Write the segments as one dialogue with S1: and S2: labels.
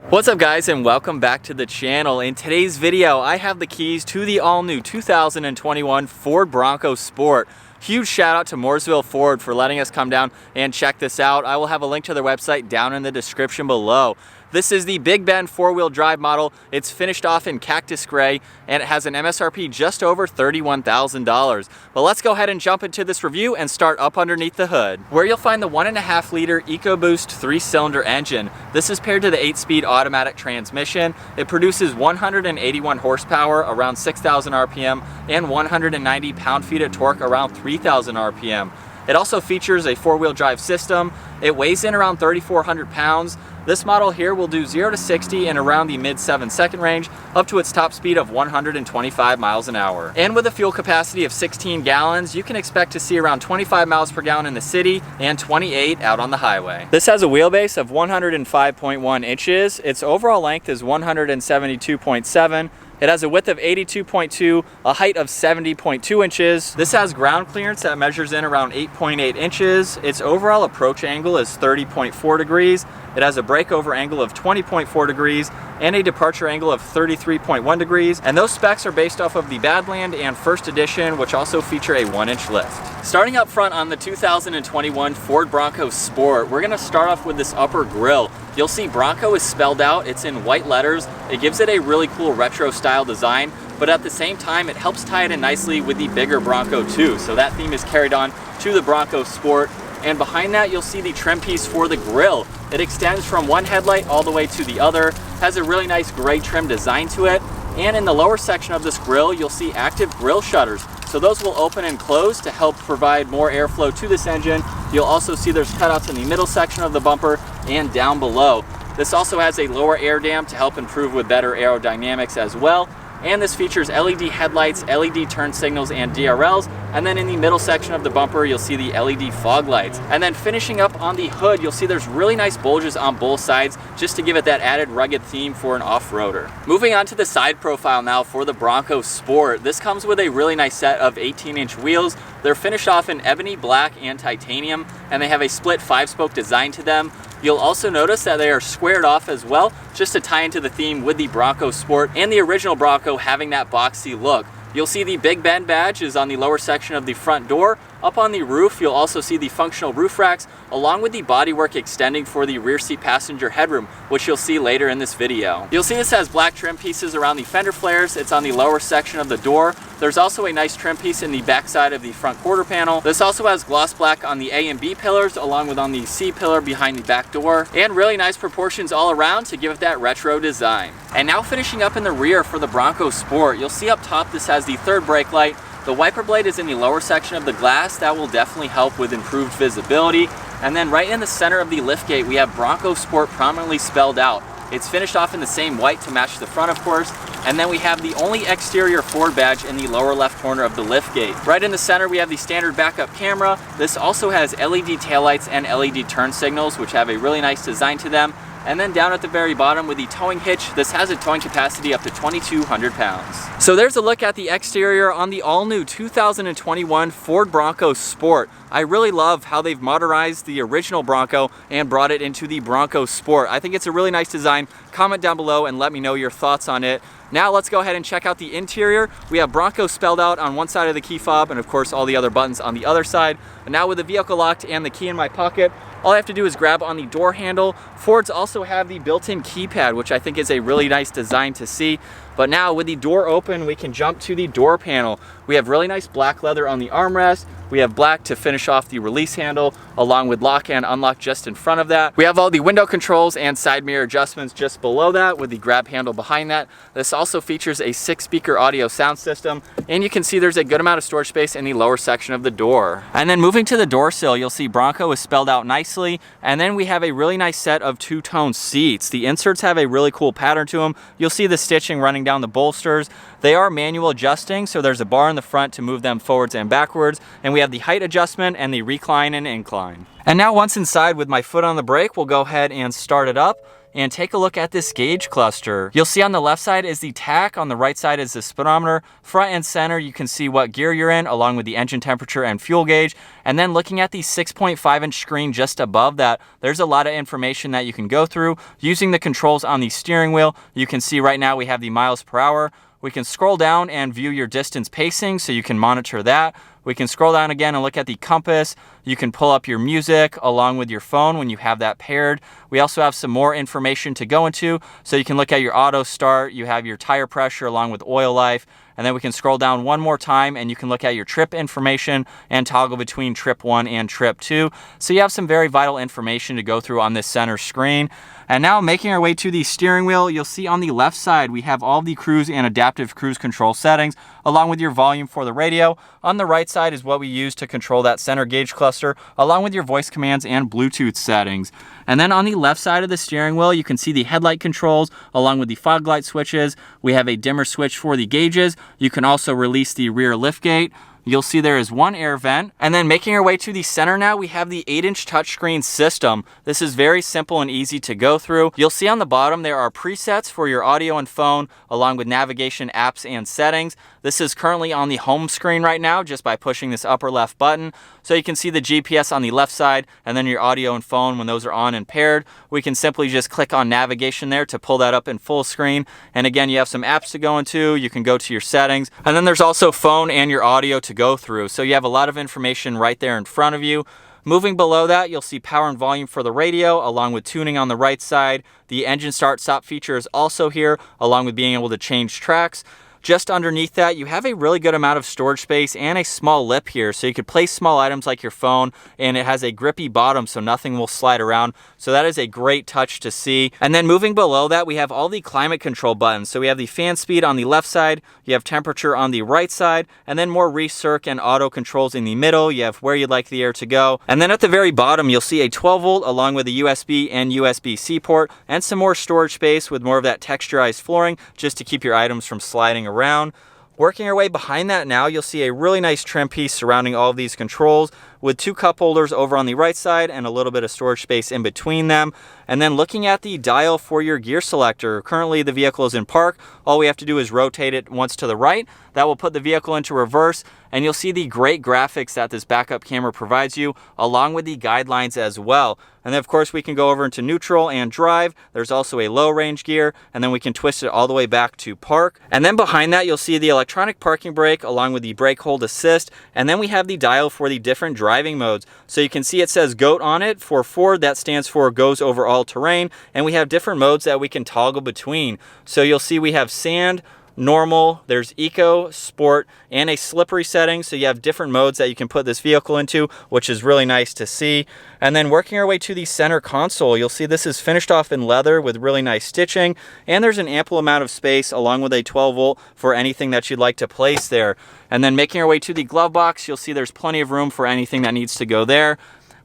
S1: What's up guys, and welcome back to the channel. In today's video I have the keys to the all-new 2021 Ford Bronco Sport. Huge shout out to Mooresville Ford for letting us come down and check this out. I will have a link to their website down in the description below. This is the Big Bend four-wheel drive model. It's finished off in cactus gray and it has an MSRP just over $31,000. But let's go ahead and jump into this review and start up underneath the hood, where you'll find the 1.5 liter EcoBoost 3-cylinder engine. This is paired to the 8-speed automatic transmission. It produces 181 horsepower around 6,000 RPM and 190 pound-feet of torque around 3,000 RPM. It also features a four-wheel drive system. It weighs in around 3,400 pounds. This model here will do 0 to 60 in around the mid 7-second range, up to its top speed of 125 miles an hour. And with a fuel capacity of 16 gallons, you can expect to see around 25 miles per gallon in the city and 28 out on the highway. This has a wheelbase of 105.1 inches. Its overall length is 172.7. It has a width of 82.2, a height of 70.2 inches. This has ground clearance that measures in around 8.8 inches. Its overall approach angle is 30.4 degrees. It has a breakover angle of 20.4 degrees and a departure angle of 33.1 degrees. And those specs are based off of the Badland and First Edition, which also feature a 1-inch lift. Starting up front on the 2021 Ford Bronco Sport, we're gonna start off with this upper grille. You'll see Bronco is spelled out, it's in white letters. It gives it a really cool retro style design, but at the same time, it helps tie it in nicely with the bigger Bronco too. So that theme is carried on to the Bronco Sport. And behind that, you'll see the trim piece for the grille. It extends from one headlight all the way to the other, has a really nice gray trim design to it. And in the lower section of this grille, you'll see active grille shutters. So those will open and close to help provide more airflow to this engine. You'll also see there's cutouts in the middle section of the bumper and down below. This also has a lower air dam to help improve with better aerodynamics as well. And this features LED headlights, LED turn signals, and DRLs. And then in the middle section of the bumper, you'll see the LED fog lights. And then finishing up on the hood, you'll see there's really nice bulges on both sides just to give it that added rugged theme for an off-roader. Moving on to the side profile now for the Bronco Sport. This comes with a really nice set of 18-inch wheels. They're finished off in ebony, black, and titanium, and they have a split 5-spoke design to them. You'll also notice that they are squared off as well, just to tie into the theme with the Bronco Sport and the original Bronco having that boxy look. You'll see the Big Bend badge is on the lower section of the front door. Up on the roof, you'll also see the functional roof racks, along with the bodywork extending for the rear seat passenger headroom, which you'll see later in this video. You'll see this has black trim pieces around the fender flares. It's on the lower section of the door. There's also a nice trim piece in the back side of the front quarter panel. This also has gloss black on the A and B pillars, along with on the C pillar behind the back door, and really nice proportions all around to give it that retro design. And now finishing up in the rear for the Bronco Sport, you'll see up top this has the third brake light. The wiper blade is in the lower section of the glass. That will definitely help with improved visibility. And then right in the center of the liftgate, we have Bronco Sport prominently spelled out. It's finished off in the same white to match the front, of course. And then we have the only exterior Ford badge in the lower left corner of the liftgate. Right in the center, we have the standard backup camera. This also has LED taillights and LED turn signals, which have a really nice design to them. And then down at the very bottom with the towing hitch, this has a towing capacity up to 2,200 pounds. So there's a look at the exterior on the all-new 2021 Ford Bronco Sport. I really love how they've modernized the original Bronco and brought it into the Bronco Sport. I think it's a really nice design. Comment down below and let me know your thoughts on it. Now let's go ahead and check out the interior. We have Bronco spelled out on one side of the key fob and of course all the other buttons on the other side. And now with the vehicle locked and the key in my pocket, all I have to do is grab on the door handle. Fords also have the built-in keypad, which I think is a really nice design to see. But now with the door open, we can jump to the door panel. We have really nice black leather on the armrest. We have black to finish off the release handle, along with lock and unlock just in front of that. We have all the window controls and side mirror adjustments just below that with the grab handle behind that. This also features a 6-speaker audio sound system, and you can see there's a good amount of storage space in the lower section of the door. And then moving to the door sill, you'll see Bronco is spelled out nicely, and then we have a really nice set of two-tone seats. The inserts have a really cool pattern to them. You'll see the stitching running down the bolsters. They are manual adjusting, so there's a bar in the front to move them forwards and backwards, and we have the height adjustment and the recline and incline. And now once inside with my foot on the brake, we'll go ahead and start it up. and take a look at this gauge cluster. You'll see on the left side is the tach, on the right side is the speedometer. Front and center, you can see what gear you're in, along with the engine temperature and fuel gauge. And then looking at the 6.5-inch screen just above that, there's a lot of information that you can go through. Using the controls on the steering wheel, you can see right now we have the miles per hour. We can scroll down and view your distance pacing, so you can monitor that. We can scroll down again and look at the compass. You can pull up your music along with your phone when you have that paired. We also have some more information to go into, so you can look at your auto start. You have your tire pressure along with oil life. And then we can scroll down one more time and you can look at your trip information and toggle between trip 1 and trip 2. So you have some very vital information to go through on this center screen. And now making our way to the steering wheel, you'll see on the left side we have all the cruise and adaptive cruise control settings along with your volume for the radio. On the right side is what we use to control that center gauge cluster along with your voice commands and Bluetooth settings. And then on the left side of the steering wheel, you can see the headlight controls along with the fog light switches. We have a dimmer switch for the gauges. You can also release the rear liftgate. You'll see there is one air vent. And then making our way to the center now, we have the 8-inch touchscreen system. This is very simple and easy to go through. You'll see on the bottom there are presets for your audio and phone along with navigation, apps, and settings. This is currently on the home screen right now just by pushing this upper left button. So you can see the GPS on the left side and then your audio and phone when those are on and paired. We can simply just click on navigation there to pull that up in full screen. And again, you have some apps to go into. You can go to your settings. And then there's also phone and your audio to go through. So you have a lot of information right there in front of you. Moving below that, you'll see power and volume for the radio along with tuning on the right side. The engine start stop feature is also here along with being able to change tracks. Just underneath that, you have a really good amount of storage space and a small lip here. So you could place small items like your phone, and it has a grippy bottom so nothing will slide around. So that is a great touch to see. And then moving below that, we have all the climate control buttons. So we have the fan speed on the left side, you have temperature on the right side, and then more recirc and auto controls in the middle. You have where you'd like the air to go. And then at the very bottom, you'll see a 12 volt along with a USB and USB-C port and some more storage space with more of that texturized flooring just to keep your items from sliding around. Working our way behind that now, you'll see a really nice trim piece surrounding all of these controls with 2 cup holders over on the right side and a little bit of storage space in between them. And then looking at the dial for your gear selector, currently the vehicle is in park. All we have to do is rotate it once to the right. That will put the vehicle into reverse, and you'll see the great graphics that this backup camera provides you along with the guidelines as well. And then of course we can go over into neutral and drive. There's also a low range gear, and then we can twist it all the way back to park. And then behind that, you'll see the electronic parking brake along with the brake hold assist. And then we have the dial for the different driving modes. So you can see it says GOAT on it. For Ford, that stands for goes over all terrain. And we have different modes that we can toggle between. So you'll see we have sand, normal, there's eco, sport, and a slippery setting. So you have different modes that you can put this vehicle into, which is really nice to see. And then working our way to the center console, you'll see this is finished off in leather with really nice stitching, and there's an ample amount of space along with a 12 volt for anything that you'd like to place there. And then making our way to the glove box, you'll see there's plenty of room for anything that needs to go there.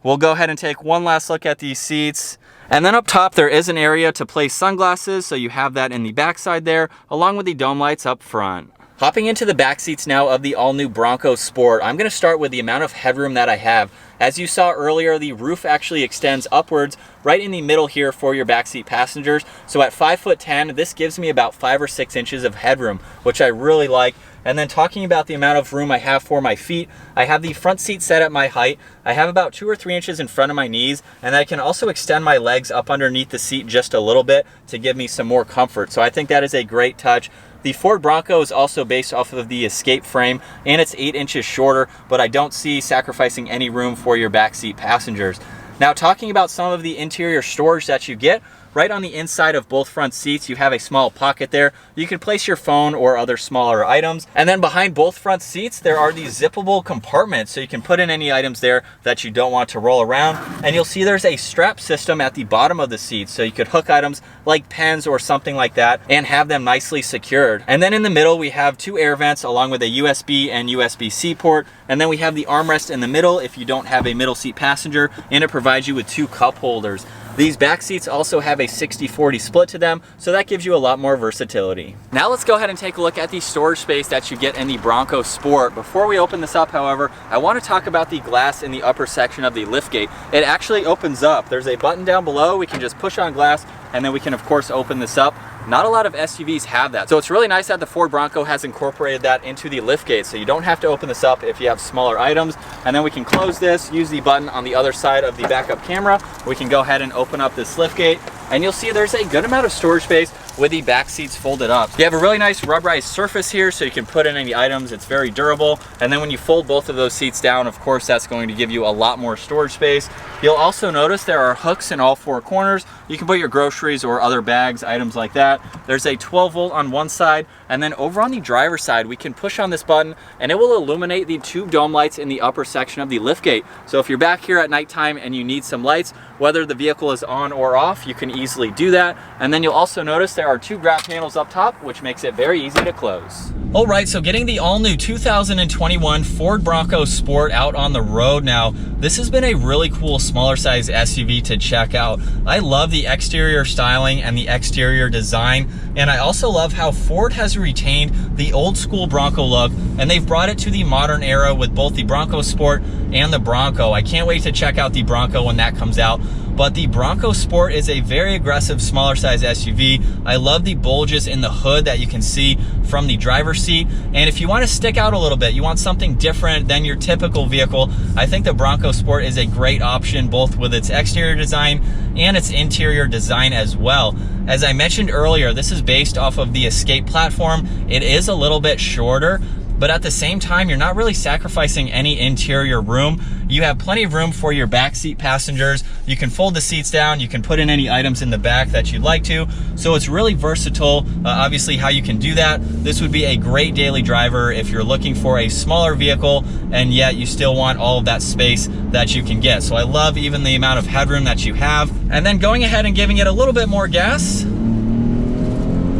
S1: We'll go ahead and take one last look at these seats. And then up top, there is an area to place sunglasses, so you have that in the backside there, along with the dome lights up front. Hopping into the back seats now of the all-new Bronco Sport, I'm going to start with the amount of headroom that I have. As you saw earlier, the roof actually extends upwards right in the middle here for your backseat passengers. So at 5'10", this gives me about 5 or 6 inches of headroom, which I really like. And then talking about the amount of room I have for my feet, I have the front seat set at my height. I have about 2 or 3 inches in front of my knees, and I can also extend my legs up underneath the seat just a little bit to give me some more comfort. So I think that is a great touch. The Ford Bronco is also based off of the Escape frame, and it's 8 inches shorter, but I don't see sacrificing any room for your backseat passengers. Now, talking about some of the interior storage that you get, right on the inside of both front seats, you have a small pocket there. You can place your phone or other smaller items. And then behind both front seats, there are these zippable compartments, so you can put in any items there that you don't want to roll around. And you'll see there's a strap system at the bottom of the seat, so you could hook items like pens or something like that and have them nicely secured. And then in the middle, we have 2 air vents along with a USB and USB-C port. And then we have the armrest in the middle if you don't have a middle seat passenger, and it provides you with 2 cup holders. These back seats also have a 60-40 split to them, so that gives you a lot more versatility. Now let's go ahead and take a look at the storage space that you get in the Bronco Sport. Before we open this up, however, I want to talk about the glass in the upper section of the liftgate. It actually opens up. There's a button down below. We can just push on glass, and then we can of course open this up. Not a lot of SUVs have that. So it's really nice that the Ford Bronco has incorporated that into the liftgate, so you don't have to open this up if you have smaller items. And then we can close this, use the button on the other side of the backup camera. We can go ahead and open up this liftgate, and you'll see there's a good amount of storage space with the back seats folded up. You have a really nice rubberized surface here, so you can put in any items. It's very durable. And then when you fold both of those seats down, of course, that's going to give you a lot more storage space. You'll also notice there are hooks in all four corners. You can put your groceries or other bags, items like that. There's a 12 volt on one side, and then over on the driver's side, we can push on this button and it will illuminate the tube dome lights in the upper section of the liftgate. So if you're back here at nighttime and you need some lights, whether the vehicle is on or off, you can easily do that. And then you'll also notice there are two grab panels up top, which makes it very easy to close. All right, so getting the all-new 2021 Ford Bronco Sport out on the road now. This has been a really cool smaller size SUV to check out. I love the exterior styling and the exterior design, and I also love how Ford has retained the old school Bronco look, and they've brought it to the modern era with both the Bronco Sport and the Bronco. I can't wait to check out the Bronco when that comes out. But the Bronco Sport is a very aggressive, smaller size SUV. I love the bulges in the hood that you can see from the driver's seat. And if you want to stick out a little bit, you want something different than your typical vehicle, I think the Bronco Sport is a great option, both with its exterior design and its interior design as well. As I mentioned earlier, this is based off of the Escape platform. It is a little bit shorter, but at the same time, you're not really sacrificing any interior room. You have plenty of room for your backseat passengers. You can fold the seats down. You can put in any items in the back that you'd like to. So it's really versatile, obviously, how you can do that. This would be a great daily driver if you're looking for a smaller vehicle, and yet you still want all of that space that you can get. So I love even the amount of headroom that you have. And then going ahead and giving it a little bit more gas.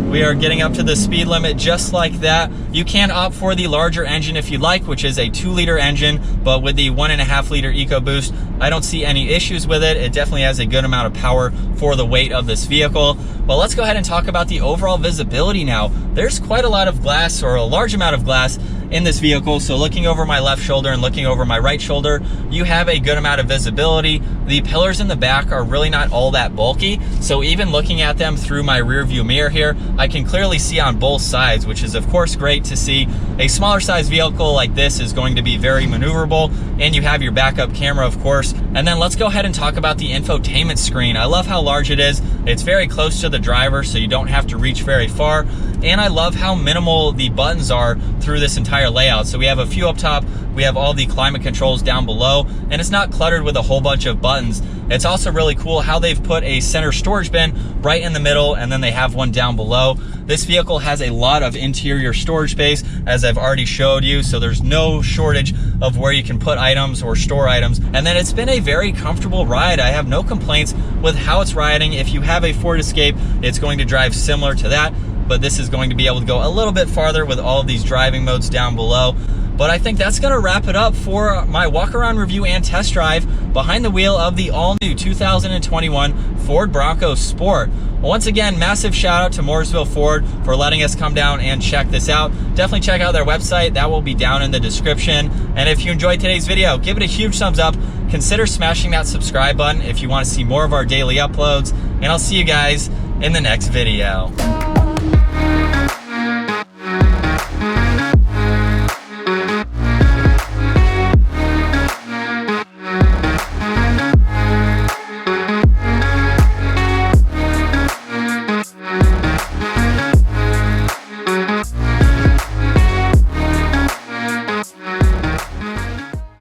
S1: We are getting up to the speed limit just like that. You can opt for the larger engine if you like, which is a 2-liter engine, but with the 1.5-liter EcoBoost, I don't see any issues with it. It definitely has a good amount of power for the weight of this vehicle. Well, let's go ahead and talk about the overall visibility now. There's quite a lot of glass, or a large amount of glass, in this vehicle. So looking over my left shoulder and looking over my right shoulder, you have a good amount of visibility. The pillars in the back are really not all that bulky, so even looking at them through my rear view mirror here, I can clearly see on both sides, which is of course great to see. A smaller size vehicle like this is going to be very maneuverable, and you have your backup camera, of course. And then let's go ahead and talk about the infotainment screen. I love how large it is. It's very close to the driver, so you don't have to reach very far. And I love how minimal the buttons are through this entire layout. So we have a few up top, we have all the climate controls down below, and it's not cluttered with a whole bunch of buttons. It's also really cool how they've put a center storage bin right in the middle, and then they have one down below. This vehicle has a lot of interior storage space, as I've already showed you, so there's no shortage of where you can put items or store items. And then it's been a very comfortable ride. I have no complaints with how it's riding. If you have a Ford Escape, it's going to drive similar to that, but this is going to be able to go a little bit farther with all of these driving modes down below. But I think that's gonna wrap it up for my walk-around review and test drive behind the wheel of the all-new 2021 Ford Bronco Sport. Once again, massive shout out to Mooresville Ford for letting us come down and check this out. Definitely check out their website. That will be down in the description. And if you enjoyed today's video, give it a huge thumbs up. Consider smashing that subscribe button if you want to see more of our daily uploads. And I'll see you guys in the next video.